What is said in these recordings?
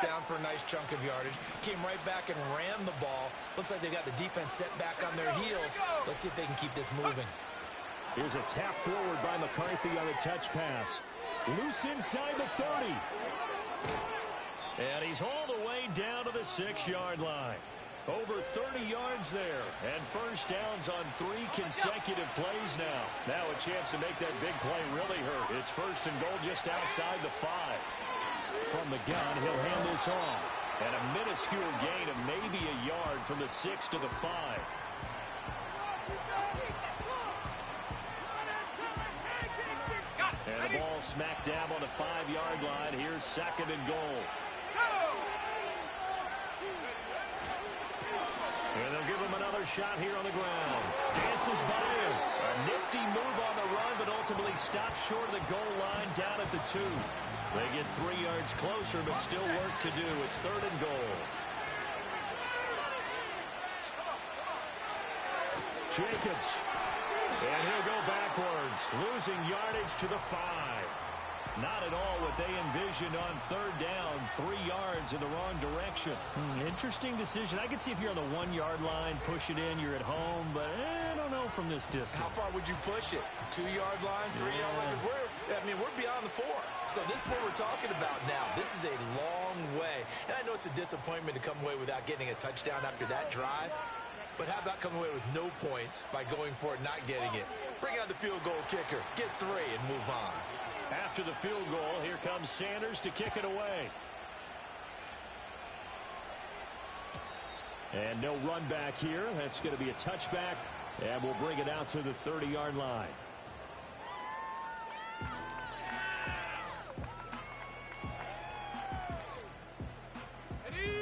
down for a nice chunk of yardage. Came right back and ran the ball. Looks like they got the defense set back on their heels. Let's see if they can keep this moving. Here's a tap forward by McCarthy on the touch pass. Loose inside the 30. And he's all the way down to the 6-yard line. Over 30 yards there. And first downs on 3 consecutive plays now. Now a chance to make that big play really hurt. It's first and goal just outside the 5. From the gun, he'll hand this off. And a minuscule gain of maybe a yard from the 6 to the 5. And the ball smack dab on the 5-yard line. Here's second and goal. And they'll give him another shot here on the ground. Dances by him. A nifty move on the run, but ultimately stops short of the goal line down at the 2. They get 3 yards closer, but still work to do. It's third and goal. Jacobs. And he'll go backwards, losing yardage to the 5. Not at all what they envisioned on third down. 3 yards in the wrong direction. Interesting decision. I can see if you're on the 1-yard line, push it in, you're at home, but I don't know from this distance. How far would you push it? 2-yard line, 3-yard line? Because we're beyond the 4. So this is what we're talking about now. This is a long way. And I know it's a disappointment to come away without getting a touchdown after that drive. But how about coming away with no points by going for it, not getting it? Bring out the field goal kicker, get 3, and move on. After the field goal, here comes Sanders to kick it away. And no run back here. That's going to be a touchback, and we'll bring it out to the 30-yard line.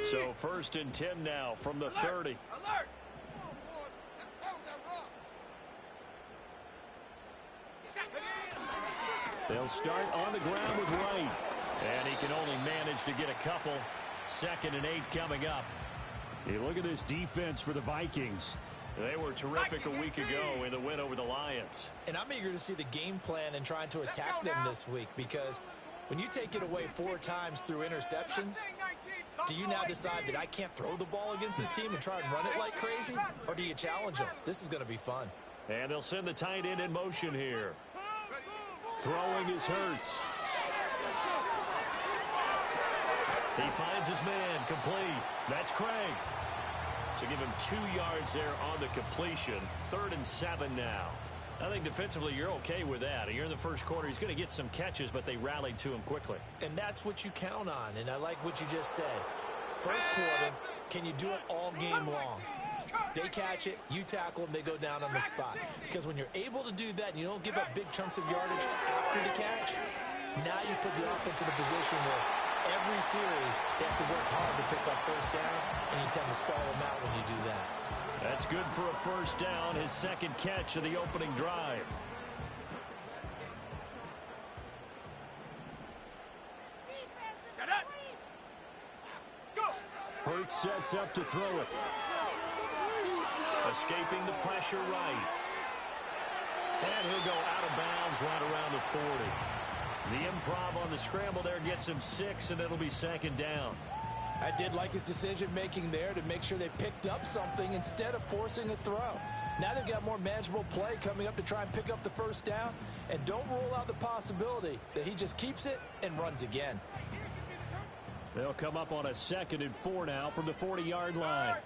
So first and 10 now from the 30. Alert! They'll start on the ground with Wright. And he can only manage to get a couple. 2nd and 8 coming up. Hey, look at this defense for the Vikings. They were terrific a week ago in the win over the Lions. And I'm eager to see the game plan and trying to attack them this week, because when you take it away 4 times through interceptions, do you now decide that I can't throw the ball against this team and try and run it like crazy? Or do you challenge them? This is going to be fun. And they'll send the tight end in motion here. Throwing is Hurts. He finds his man, complete. That's Craig. So give him 2 yards there on the completion. 3rd and 7 now. I think defensively you're okay with that. Here in the first quarter, he's going to get some catches, but they rallied to him quickly. And that's what you count on, and I like what you just said. First quarter, can you do it all game long? They catch it, you tackle them, they go down on the spot. Because when you're able to do that and you don't give up big chunks of yardage after the catch, now you put the offense in a position where every series they have to work hard to pick up first downs, and you tend to stall them out when you do that. That's good for a first down, his 2nd catch of the opening drive. Hurts sets up to throw it. Escaping the pressure right. And he'll go out of bounds right around the 40. The improv on the scramble there gets him 6, and it'll be 2nd down. I did like his decision-making there to make sure they picked up something instead of forcing a throw. Now they've got more manageable play coming up to try and pick up the first down. And don't rule out the possibility that he just keeps it and runs again. They'll come up on a 2nd and 4 now from the 40-yard line.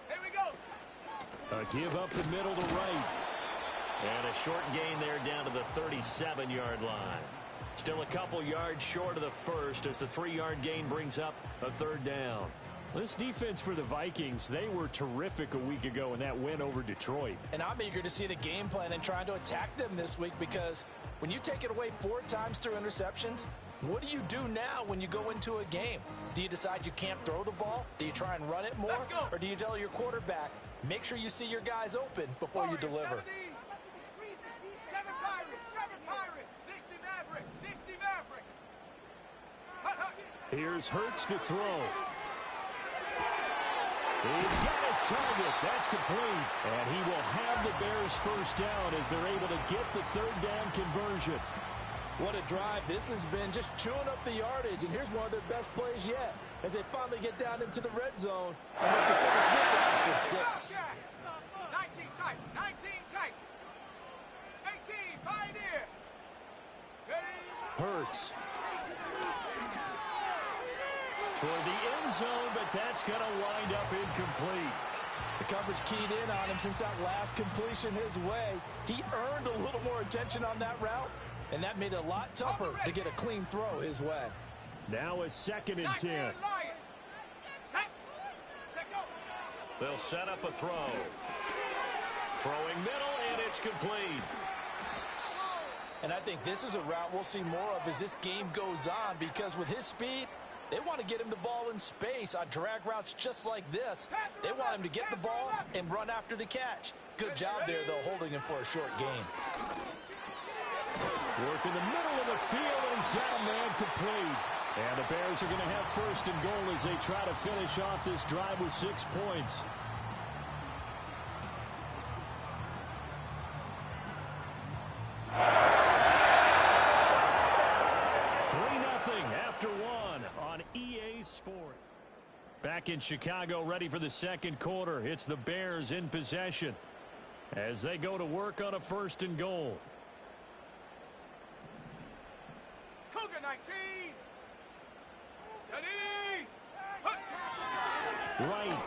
Here we go. A give up the middle to right. And a short gain there down to the 37-yard line. Still a couple yards short of the first as the 3-yard gain brings up a 3rd down. This defense for the Vikings, they were terrific a week ago in that win over Detroit. And I'm eager to see the game plan and trying to attack them this week, because when you take it away 4 times through interceptions, what do you do now when you go into a game? Do you decide you can't throw the ball? Do you try and run it more? Or do you tell your quarterback, make sure you see your guys open before you deliver? 7 Pirates, 60 Mavericks, 60 Mavericks. Here's Hurts to throw. He's got his target. That's complete. And he will have the Bears first down as they're able to get the 3rd down conversion. What a drive this has been, just chewing up the yardage, and here's one of their best plays yet as they finally get down into the red zone and look to finish this off with 6. 19 tight, 19 tight. 18, Pioneer. Hurts. Toward the end zone, but that's going to wind up incomplete. The coverage keyed in on him since that last completion his way. He earned a little more attention on that route, and that made it a lot tougher to get a clean throw his way. Now a 2nd and 10. Lion. Set. Set, go. They'll set up a throw. Throwing middle, and it's complete. And I think this is a route we'll see more of as this game goes on, because with his speed, they want to get him the ball in space on drag routes just like this. They want him to get the ball and run after the catch. Good job there, though, holding him for a short gain. Work in the middle of the field, and he's got a man complete. And the Bears are going to have 1st and goal as they try to finish off this drive with 6 points. After 1 on EA Sports. Back in Chicago, ready for the 2nd quarter. It's the Bears in possession as they go to work on a 1st and goal. Cougar 19. Ready. Wright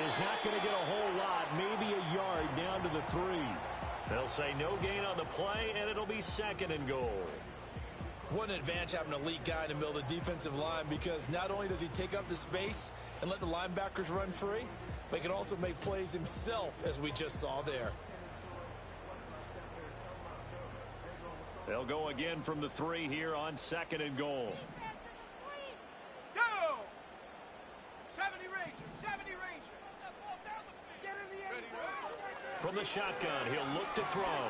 is not going to get a whole lot, maybe a yard down to the 3. They'll say no gain on the play, and it'll be 2nd and goal. What an advantage having an elite guy in the middle of the defensive line, because not only does he take up the space and let the linebackers run free, but he can also make plays himself, as we just saw there. They'll go again from the 3 here on 2nd and goal. Go! 70 Ranger, 70 Ranger. Get in the end zone. From the shotgun, he'll look to throw.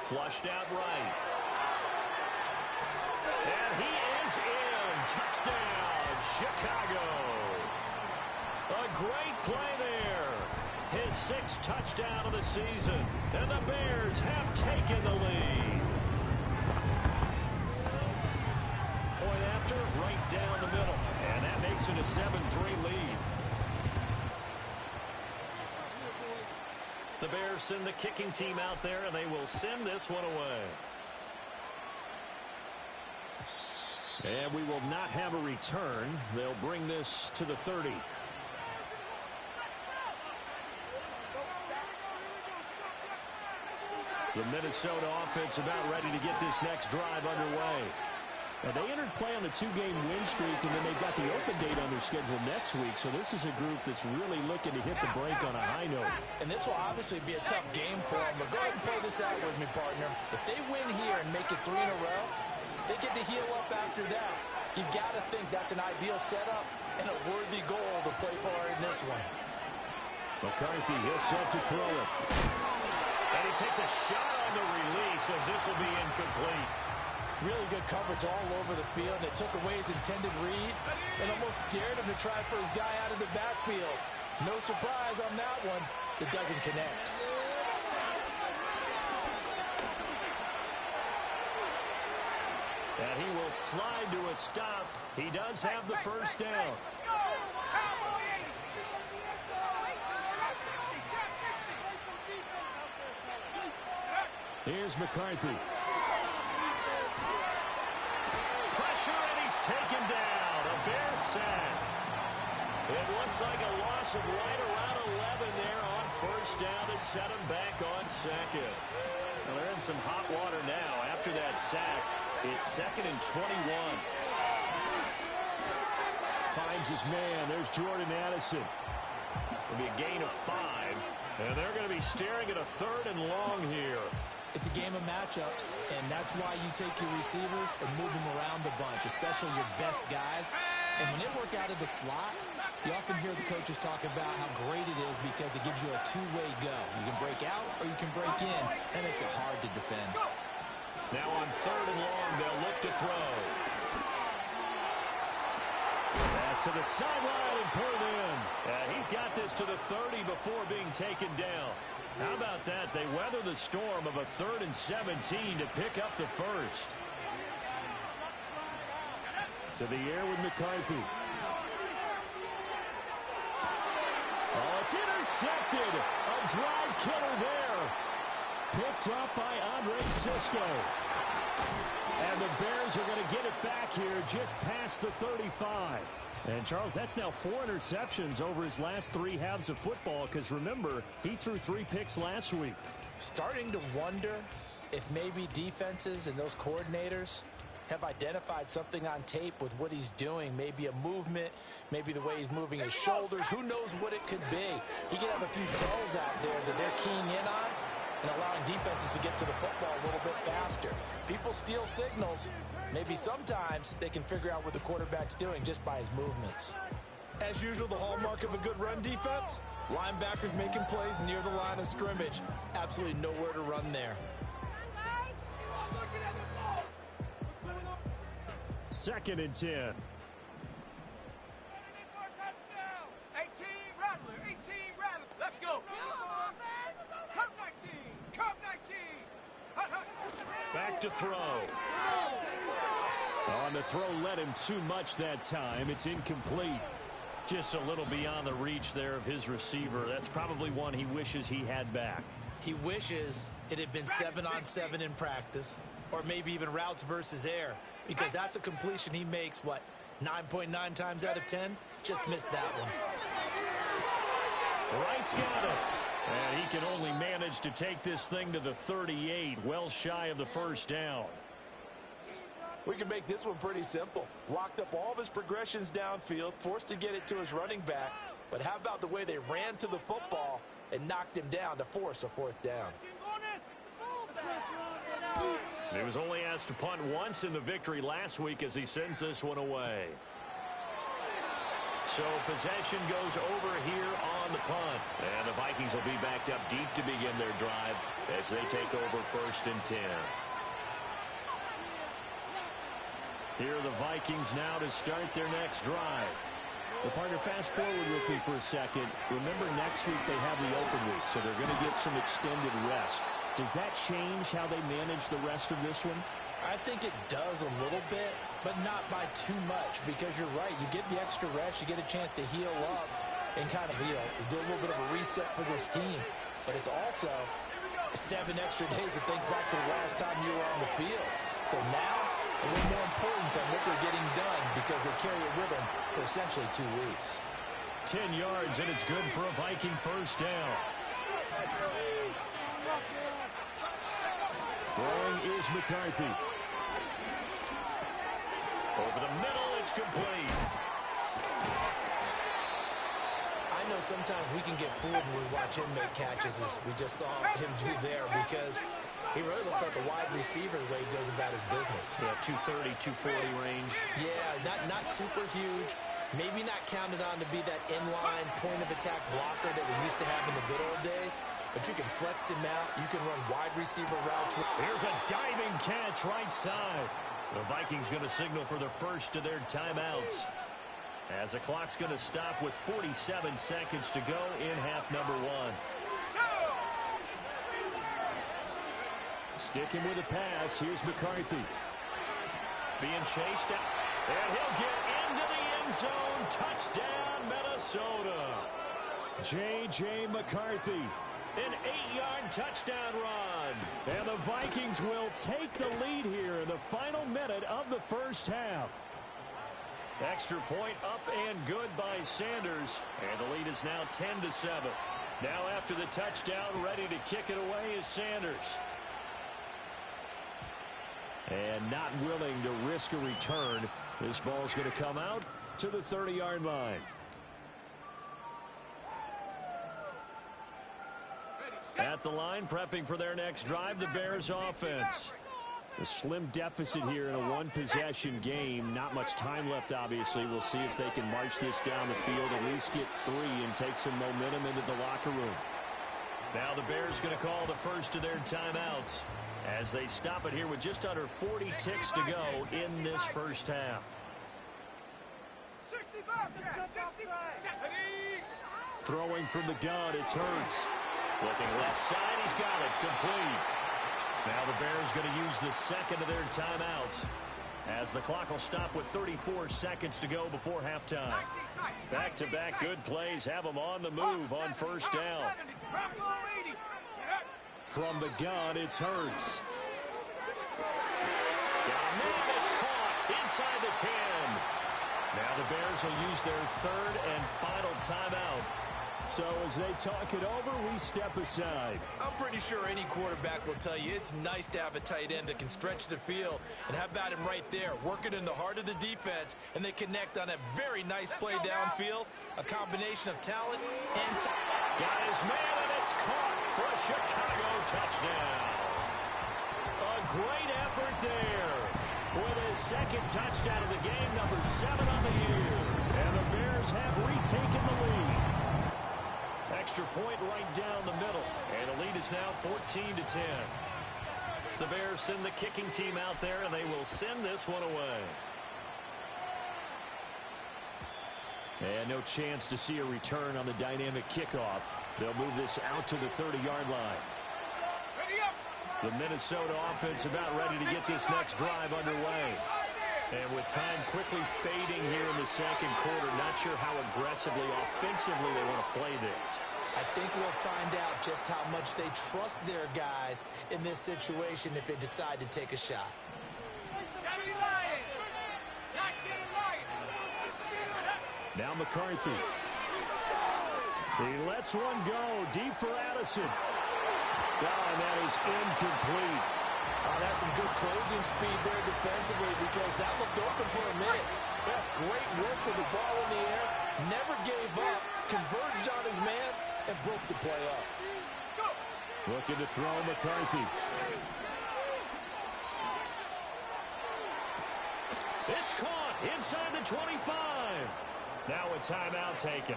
Flushed out right. And he is in. Touchdown, Chicago. A great play there. His 6th touchdown of the season. And the Bears have taken the lead. Point after, right down the middle. And that makes it a 7-3 lead. The Bears send the kicking team out there, and they will send this one away. And we will not have a return. They'll bring this to the 30. The Minnesota offense about ready to get this next drive underway. And they entered play on a 2-game win streak, and then they've got the open date on their schedule next week. So this is a group that's really looking to hit the break on a high note. And this will obviously be a tough game for them. But go ahead and play this out with me, partner. If they win here and make it 3 in a row, they get to heal up after that. You've got to think that's an ideal setup and a worthy goal to play for in this one. McCarthy, he'll set to throw it. And he takes a shot on the release as this will be incomplete. Really good coverage all over the field. It took away his intended read and almost dared him to try for his guy out of the backfield. No surprise on that one. It doesn't connect. And he will slide to a stop. He does have the first down. Let's go! Cowboy 80. Here's McCarthy. Pressure, and he's taken down. A Bears sack. It looks like a loss of right around 11 there on 1st down to set him back on 2nd. Well, they're in some hot water now after that sack. It's 2nd and 21. Finds his man. There's Jordan Addison. It'll be a gain of 5. And they're going to be staring at a 3rd and long here. It's a game of matchups, and that's why you take your receivers and move them around a bunch, especially your best guys. And when they work out of the slot, you often hear the coaches talk about how great it is because it gives you a two-way go. You can break out or you can break in. That makes it hard to defend. Now on 3rd and long, they'll look to throw. Pass to the sideline and pulled in. He's got this to the 30 before being taken down. How about that? They weather the storm of a 3rd and 17 to pick up the first. To the air with McCarthy. Oh, it's intercepted. A drive killer there. Picked up by Andre Cisco. And the Bears are going to get it back here just past the 35. And, Charles, that's now 4 interceptions over his last 3 halves of football because, remember, he threw 3 picks last week. Starting to wonder if maybe defenses and those coordinators have identified something on tape with what he's doing. Maybe a movement, maybe the way he's moving his shoulders. Who knows what it could be? He could have a few tells out there that they're keying in on and allowing defenses to get to the football a little bit faster. People steal signals. Maybe sometimes they can figure out what the quarterback's doing just by his movements. As usual, the hallmark of a good run defense, linebackers making plays near the line of scrimmage. Absolutely nowhere to run there. 2nd and 10. 18, Rattler, 18, Rattler. Let's go. Come 19, come 19. Back to throw. On the throw, led him too much that time. It's incomplete. Just a little beyond the reach there of his receiver. That's probably one he wishes he had back. He wishes it had been 7-on-7 in practice, or maybe even routes versus air, because that's a completion he makes, 9.9 times out of 10? Just missed that one. Wright's got it. And he can only manage to take this thing to the 38, well shy of the first down. We can make this one pretty simple. Locked up all of his progressions downfield, forced to get it to his running back. But how about the way they ran to the football and knocked him down to force a 4th down? He was only asked to punt once in the victory last week as he sends this one away. So possession goes over here on the punt. And the Vikings will be backed up deep to begin their drive as they take over 1st and 10. Here are the Vikings now to start their next drive. Well, partner, fast forward with me for a second. Remember, next week they have the open week, so they're going to get some extended rest. Does that change how they manage the rest of this one? I think it does a little bit, but not by too much, because you're right. You get the extra rest, you get a chance to heal up and kind of, do a little bit of a reset for this team. But it's also 7 extra days to think back to the last time you were on the field. So now, a little more importance on what they're getting done because they carry it with them for essentially 2 weeks. 10 yards, and it's good for a Viking first down. Throwing is McCarthy. Over the middle, it's complete. I know sometimes we can get fooled when we watch him make catches, as we just saw him do there, because he really looks like a wide receiver the way he goes about his business. Yeah, 230, 240 range. Yeah, not super huge. Maybe not counted on to be that inline point-of-attack blocker that we used to have in the good old days. But you can flex him out. You can run wide receiver routes. Here's a diving catch right side. The Vikings going to signal for the first of their timeouts, as the clock's going to stop with 47 seconds to go in half number 1. Sticking with a pass. Here's McCarthy. Being chased out. And he'll get into the end zone. Touchdown, Minnesota. J.J. McCarthy. An 8-yard touchdown run. And the Vikings will take the lead here in the final minute of the first half. Extra point up and good by Sanders. And the lead is now 10-7. Now after the touchdown, ready to kick it away is Sanders. And not willing to risk a return. This ball's going to come out to the 30-yard line. At the line, prepping for their next drive, the Bears offense. A slim deficit here in a one-possession game. Not much time left, obviously. We'll see if they can march this down the field, at least get 3 and take some momentum into the locker room. Now the Bears going to call the first of their timeouts as they stop it here with just under 40 ticks to go in this first half. 60 Throwing from the gun, it's Hurts. Looking left side, he's got it. Complete. Now the Bears going to use the second of their timeouts, as the clock will stop with 34 seconds to go before halftime. Back-to-back good plays have them on the move on first down. From the gun, it's Hurts. Man, it's caught inside the 10. Now the Bears will use their third and final timeout. So as they talk it over, we step aside. I'm pretty sure any quarterback will tell you it's nice to have a tight end that can stretch the field. And how about him right there, working in the heart of the defense, and they connect on a very nice play downfield, a combination of talent and time. Got his man, and it's caught for a Chicago touchdown. A great effort there, with his second touchdown of the game, number 7 on the year. And the Bears have retaken the lead. Extra point right down the middle, and the lead is now 14-10. The Bears send the kicking team out there, and they will send this one away. And no chance to see a return on the dynamic kickoff. They'll move this out to the 30-yard line. The Minnesota offense about ready to get this next drive underway. And with time quickly fading here in the second quarter, not sure how aggressively, offensively they want to play this. I think we'll find out just how much they trust their guys in this situation if they decide to take a shot. Now McCarthy. He lets one go deep for Addison. And that is incomplete. Oh, that's some good closing speed there defensively, because that looked open for a minute. That's great work with the ball in the air. Never gave up, converged on his man, and broke the play up. Looking to throw McCarthy. It's caught inside the 25. Now a timeout taken.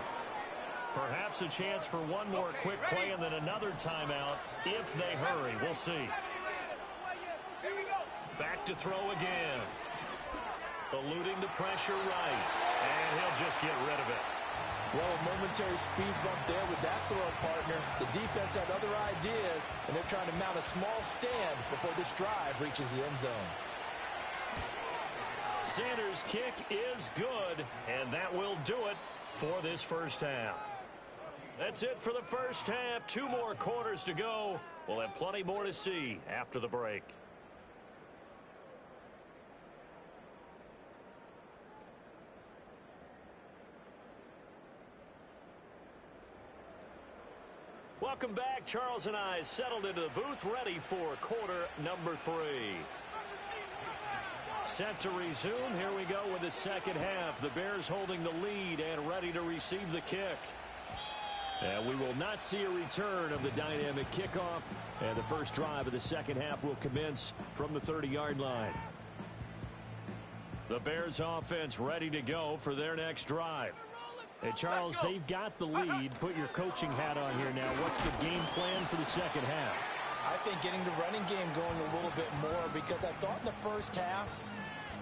Perhaps a chance for one more quick play and then another timeout if they hurry. We'll see. Back to throw again. Eluding the pressure right. And he'll just get rid of it. Well, a momentary speed bump there with that throw partner. The defense had other ideas, and they're trying to mount a small stand before this drive reaches the end zone. Sanders' kick is good, and that will do it for this first half. That's it for the first half. 2 more quarters to go. We'll have plenty more to see after the break. Welcome back. Charles and I settled into the booth, ready for quarter number 3. Set to resume. Here we go with the second half. The Bears holding the lead and ready to receive the kick. And we will not see a return of the dynamic kickoff. And the first drive of the second half will commence from the 30-yard line. The Bears offense ready to go for their next drive. And Charles, they've got the lead. Put your coaching hat on here now. What's the game plan for the second half? I think getting the running game going a little bit more, because I thought in the first half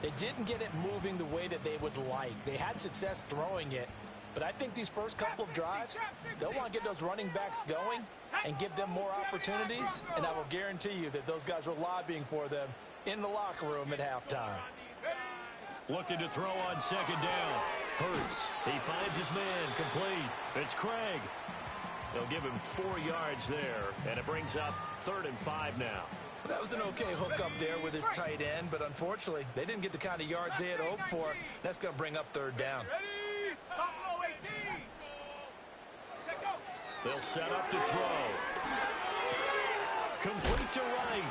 they didn't get it moving the way that they would like. They had success throwing it, but I think these first couple of drives, they'll want to get those running backs going and give them more opportunities, and I will guarantee you that those guys were lobbying for them in the locker room at halftime. Looking to throw on second down. Hurts. He finds his man. Complete. It's Craig. They'll give him 4 yards there, and it brings up 3rd and 5 now. That was an okay hook up there with his tight end, but unfortunately, they didn't get the kind of yards they had hoped for. That's going to bring up 3rd down. They'll set up to throw. Complete to right.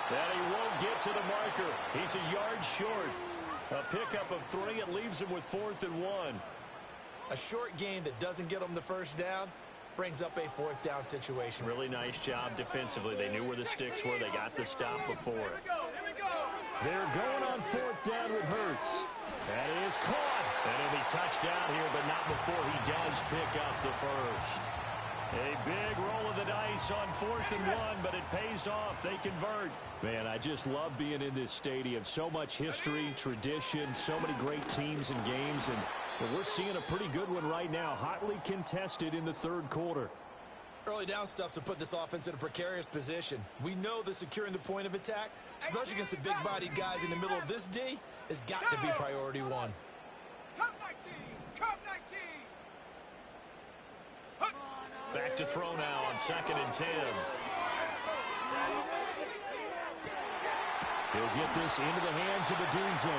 And he won't get to the marker. He's a yard short. A pickup of 3. It leaves him with 4th and 1. A short gain that doesn't get them the first down brings up a 4th down situation. Really nice job defensively. They knew where the sticks were. They got the stop before it. They're going on 4th down with Hurts. That is caught. And he'll be touched down here, but not before he does pick up the first. A big roll of the dice on 4th and 1, but it pays off. They convert. Man, I just love being in this stadium. So much history, tradition, so many great teams and games, and But we're seeing a pretty good one right now, hotly contested in the third quarter. Early down stuff to put this offense in a precarious position. We know that securing the point of attack, especially against the big-bodied guys in the middle of this D, has got to be priority one. Come 19! Come 19! Back to throw now on 2nd and 10. He'll get this into the hands of Odunze.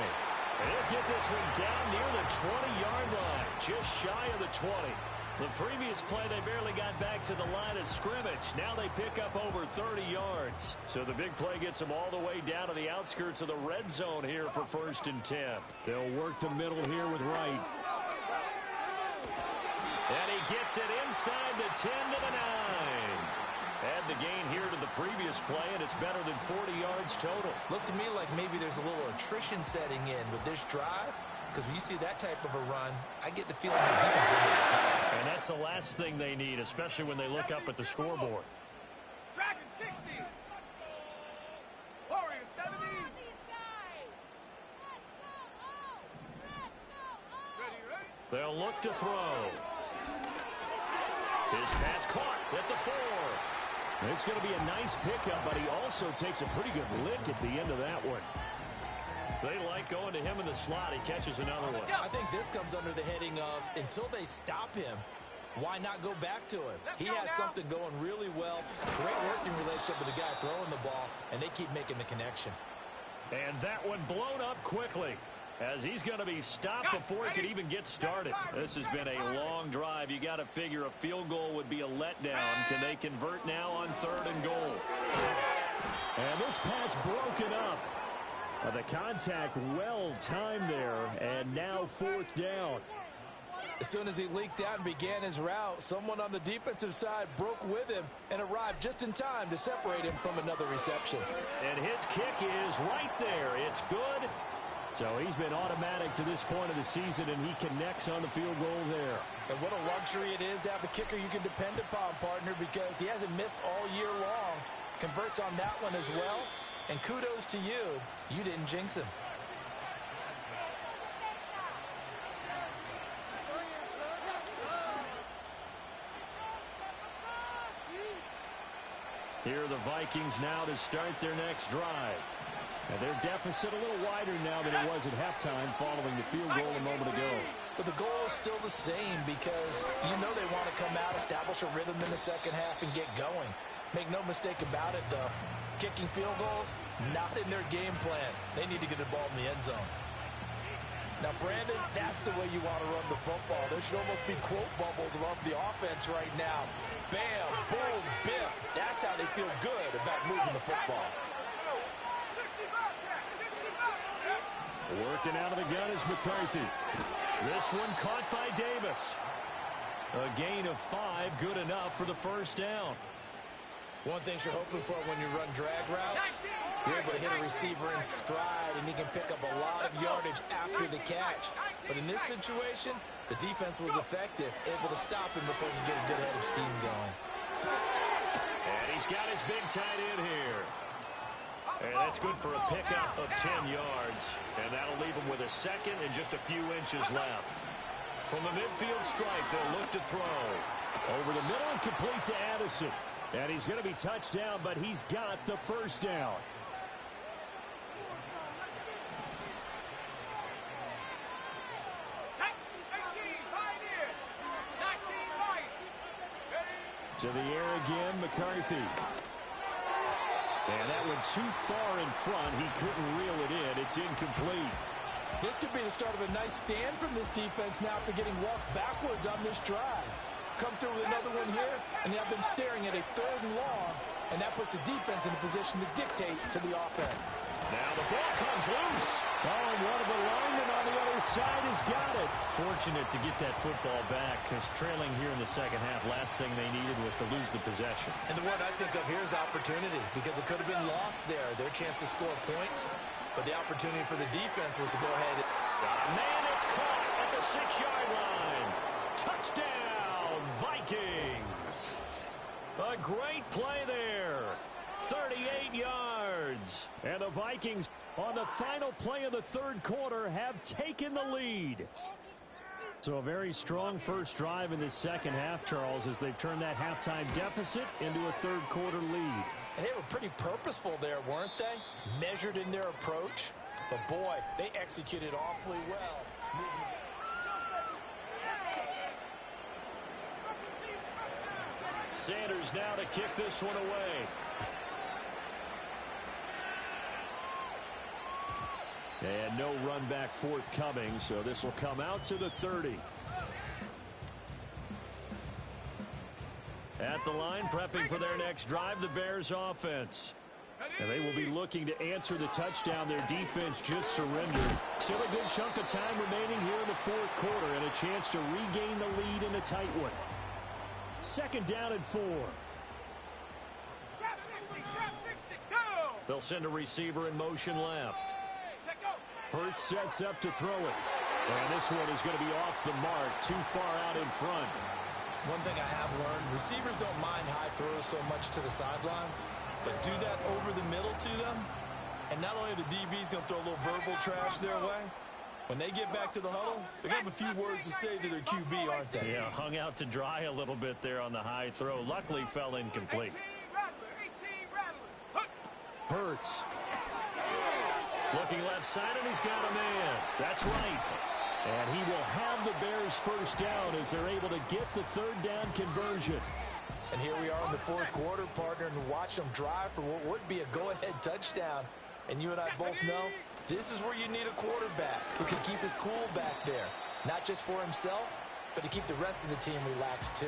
He'll get this one down near the 20-yard line, just shy of the 20. The previous play, they barely got back to the line of scrimmage. Now they pick up over 30 yards. So the big play gets them all the way down to the outskirts of the red zone here for 1st and 10. They'll work the middle here with Wright. And he gets it inside the 10 to the 9. Add the gain here to the previous play, and it's better than 40 yards total. Looks to me like maybe there's a little attrition setting in with this drive, because when you see that type of a run, I get the feeling the defense is going to be tired. And that's the last thing they need, especially when they look up at the scoreboard. Dragon 60! Warrior 70! Ready, ready? They'll look to throw. His pass caught at the 4. It's going to be a nice pickup, but he also takes a pretty good lick at the end of that one. They like going to him in the slot. He catches another one. I think this comes under the heading of, until they stop him, why not go back to him? He has something going really well. Great working relationship with the guy throwing the ball, and they keep making the connection. And that one blown up quickly, as he's going to be stopped before he could even get started. This has been a long drive. You got to figure a field goal would be a letdown. Can they convert now on 3rd and goal? And this pass broken up. The contact well timed there, and now 4th down. As soon as he leaked out and began his route, someone on the defensive side broke with him and arrived just in time to separate him from another reception. And his kick is right there. It's good. So he's been automatic to this point of the season, and he connects on the field goal there. And what a luxury it is to have a kicker you can depend upon, partner, because he hasn't missed all year long. Converts on that one as well. And kudos to you. You didn't jinx him. Here are the Vikings now to start their next drive. And their deficit a little wider now than it was at halftime following the field goal a moment ago. But the goal is still the same, because you know they want to come out, establish a rhythm in the second half, and get going. Make no mistake about it, though. Kicking field goals, not in their game plan. They need to get the ball in the end zone. Now, Brandon, that's the way you want to run the football. There should almost be quote bubbles above the offense right now. Bam, boom, biff. That's how they feel good about moving the football. 65! Working out of the gun is McCarthy. This one caught by Davis. A gain of 5, good enough for the 1st down. One thing you're hoping for when you run drag routes, you're able to hit a receiver in stride, and he can pick up a lot of yardage after the catch. But in this situation, the defense was effective, able to stop him before he could get a good head of steam going. And he's got his big tight end here. And that's good for a pickup of 10 yards. And that'll leave him with a 2nd and just a few inches left. From the midfield stripe, they'll look to throw. Over the middle and complete to Addison. And he's going to be touched down, but he's got the 1st down. To the air again, McCarthy. And that went too far in front. He couldn't reel it in. It's incomplete. This could be the start of a nice stand from this defense now after getting walked backwards on this drive. Come through with another one here, and you have them staring at a 3rd and long, and that puts the defense in a position to dictate to the offense. Now the ball comes loose. Oh, and one of the linemen on the other side has got it. Fortunate to get that football back, because trailing here in the second half, last thing they needed was to lose the possession. And the word I think of here is opportunity, because it could have been lost there. Their chance to score points, but the opportunity for the defense was to go ahead. Man, it's caught at the 6-yard line. Touchdown, Vikings. A great play there. 38 yards. And the Vikings, on the final play of the 3rd quarter, have taken the lead. So a very strong first drive in the second half, Charles, as they've turned that halftime deficit into a third-quarter lead. And they were pretty purposeful there, weren't they? Measured in their approach. But, boy, they executed awfully well. Sanders now to kick this one away. And no run back forthcoming, so this will come out to the 30. At the line, prepping for their next drive, the Bears offense. And they will be looking to answer the touchdown their defense just surrendered. Still a good chunk of time remaining here in the fourth quarter and a chance to regain the lead in a tight one. Second down and 4. Trap 60, go! They'll send a receiver in motion left. Hurts sets up to throw it. And this one is going to be off the mark, too far out in front. One thing I have learned, receivers don't mind high throws so much to the sideline, but do that over the middle to them, and not only are the DBs going to throw a little verbal trash their way, when they get back to the huddle, they're going to have a few words to say to their QB, aren't they? Yeah, hung out to dry a little bit there on the high throw. Luckily fell incomplete. 18 Rattler. Hurts. Looking left side, and he's got a man. That's right. And he will have the Bears first down as they're able to get the third down conversion. And here we are in the fourth quarter, partner, and watch them drive for what would be a go-ahead touchdown. And you and I both know this is where you need a quarterback who can keep his cool back there. Not just for himself, but to keep the rest of the team relaxed too.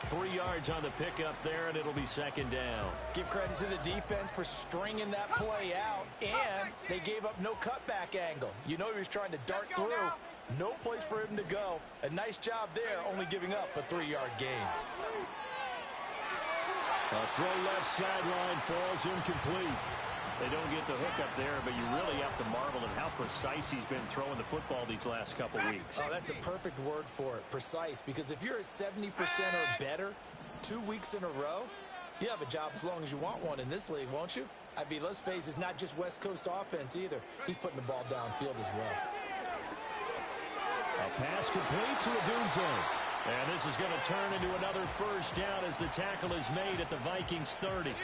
3 yards on the pickup there, and it'll be second down. Give credit to the defense for stringing that play out, and they gave up no cutback angle. You know he was trying to dart through. No place for him to go. A nice job there, only giving up a 3-yard gain. A throw left sideline falls incomplete. They don't get the hook up there, but you really have to marvel at how precise he's been throwing the football these last couple weeks. Oh, that's the perfect word for it, precise, because if you're at 70% or better 2 weeks in a row, you have a job as long as you want one in this league, won't you? I mean, let's face it, it's not just West Coast offense either. He's putting the ball downfield as well. A pass complete to Odunze. And this is going to turn into another first down as the tackle is made at the Vikings 30.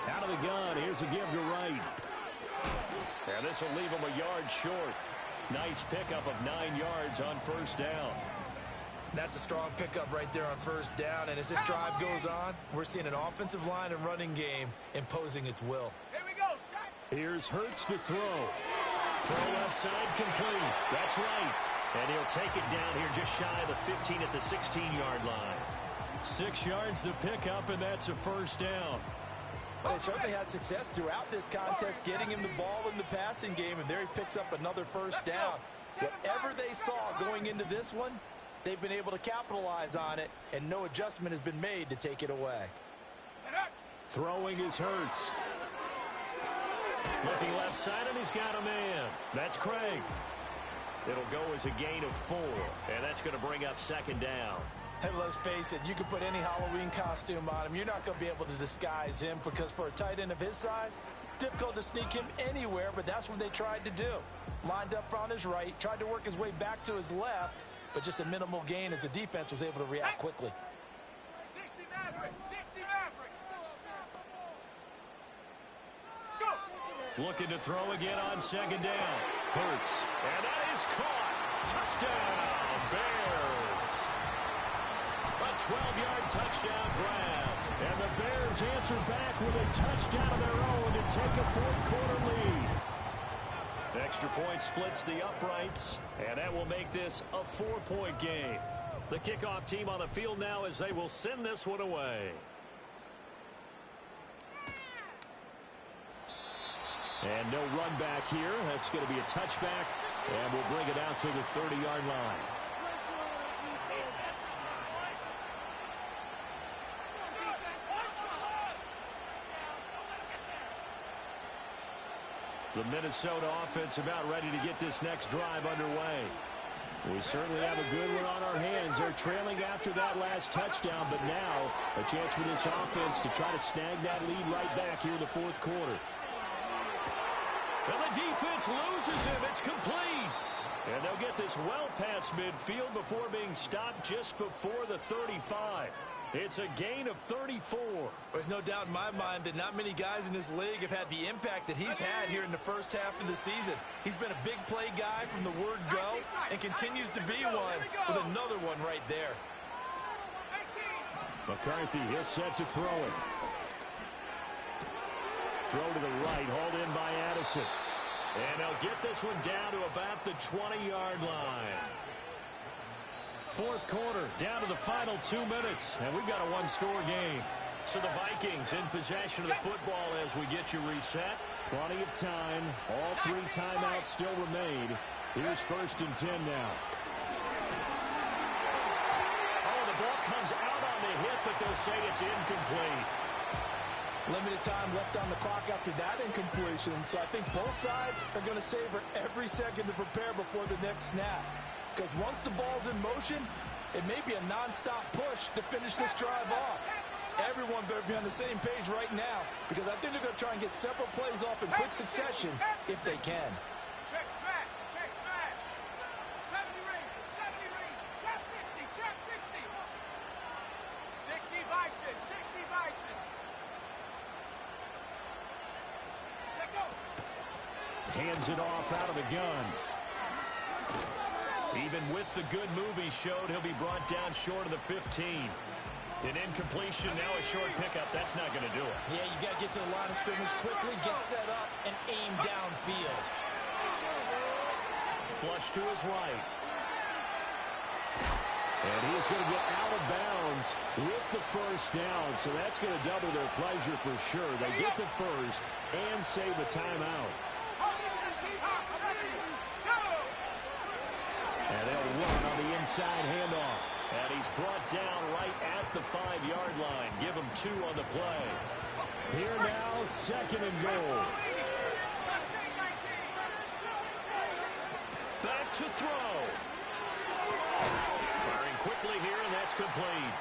Out of the gun, here's a give to right. And this will leave him a yard short. Nice pickup of 9 yards on first down. That's a strong pickup right there on first down, and as this drive goes on, we're seeing an offensive line and running game imposing its will. Here we go, Shaq. Here's Hurts to throw. Throw left side complete. That's right. And he'll take it down here just shy of the 15 at the 16-yard line. 6 yards the pickup, and that's a first down. Well, they certainly had success throughout this contest, getting him the ball in the passing game, and there he picks up another first down. Whatever they saw going into this one, they've been able to capitalize on it, and no adjustment has been made to take it away. Throwing is Hurts. Looking left side, and he's got a man. That's Craig. It'll go as a gain of 4, and that's going to bring up second down. And let's face it, you can put any Halloween costume on him. You're not going to be able to disguise him because for a tight end of his size, difficult to sneak him anywhere, but that's what they tried to do. Lined up on his right, tried to work his way back to his left, but just a minimal gain as the defense was able to react quickly. 60 Maverick, 60 Maverick. Go. Looking to throw again on second down. Hurts. And that is caught. Touchdown, Bears. A 12-yard touchdown grab. And the Bears answer back with a touchdown of their own to take a fourth-quarter lead. Extra point splits the uprights, and that will make this a 4-point game. The kickoff team on the field now as they will send this one away. And no run back here. That's going to be a touchback, and we'll bring it out to the 30-yard line. The Minnesota offense about ready to get this next drive underway. We certainly have a good one on our hands. They're trailing after that last touchdown, but now a chance for this offense to try to snag that lead right back here in the fourth quarter. And the defense loses him. It's complete. And they'll get this well past midfield before being stopped just before the 35. It's a gain of 34. There's no doubt in my mind that not many guys in this league have had the impact that he's had here in the first half of the season. He's been a big play guy from the word go and continues to be one with another one right there. McCarthy is set to throw it. Throw to the right, hauled in by Addison. And they'll get this one down to about the 20-yard line. Fourth quarter, down to the final 2 minutes, and we've got a one-score game. So the Vikings in possession of the football as we get you reset. Plenty of time. All 3 timeouts still remain. Here's 1st and 10 now. Oh, the ball comes out on the hit, but they'll say it's incomplete. Limited time left on the clock after that incompletion, so I think both sides are going to savor every second to prepare before the next snap. Because once the ball's in motion, it may be a non-stop push to finish this drive off. Everyone better be on the same page right now, because I think they're going to try and get several plays off in quick succession if they can. Check smash, check smash. 70 Ranger, 70 Ranger. Chop 60, chop 60. 60 Bison, 60 Bison. Check go. Hands it off out of the gun. Even with the good move he showed, he'll be brought down short of the 15. An incompletion, now a short pickup. That's not going to do it. Yeah, you got to get to the line of scrimmage quickly, get set up, and aim downfield. Flush to his right. And he's going to get out of bounds with the first down, so that's going to double their pleasure for sure. They get the first and save a timeout. And they'll run on the inside handoff. And he's brought down right at the 5-yard line. Give him 2 on the play. Here now, 2nd and goal. Back to throw. Firing quickly here, and that's complete.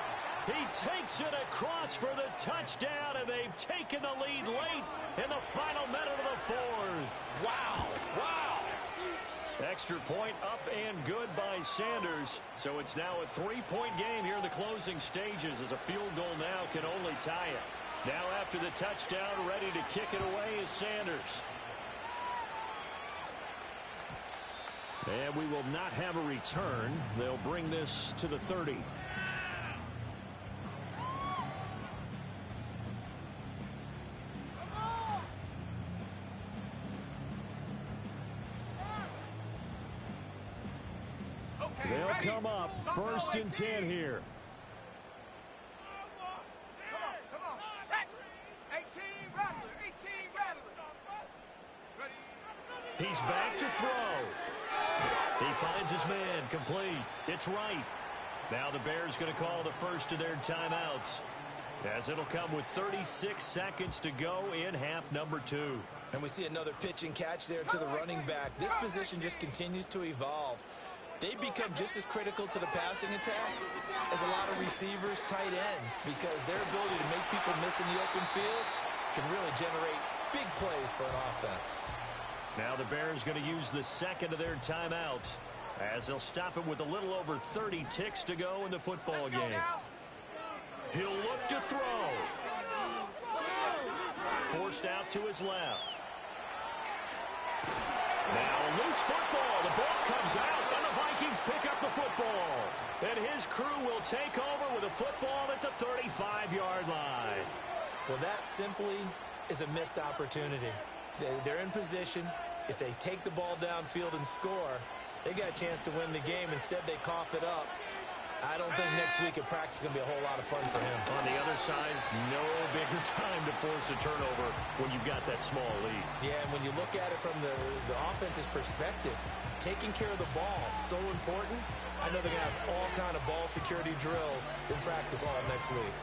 He takes it across for the touchdown, and they've taken the lead late in the final minute of the 4th. Wow, wow. Extra point up and good by Sanders. So it's now a 3-point game here in the closing stages, as a field goal now can only tie it. Now after the touchdown, ready to kick it away is Sanders. And we will not have a return. They'll bring this to the 30. They'll come up 1st and 10 here. Come on, set. 18 Rattler, 18 Rattler. Ready. He's back to throw. He finds his man, complete. It's right. Now the Bears going to call the first of their timeouts, as it'll come with 36 seconds to go in half number 2. And we see another pitch and catch there to the running back. This position just continues to evolve. They become just as critical to the passing attack as a lot of receivers, tight ends, because their ability to make people miss in the open field can really generate big plays for an offense. Now the Bears going to use the 2nd of their timeouts, as they'll stop it with a little over 30 ticks to go in the football game. He'll look to throw. Forced out to his left. Now a loose football. The ball comes out, and the Vikings pick up the football. And his crew will take over with a football at the 35-yard line. Well, that simply is a missed opportunity. They're in position. If they take the ball downfield and score, they got a chance to win the game. Instead, they cough it up. I don't think next week at practice is going to be a whole lot of fun for him. On the other side, no bigger time to force a turnover when you've got that small lead. Yeah, and when you look at it from the offense's perspective, taking care of the ball is so important. I know they're going to have all kind of ball security drills in practice all next week.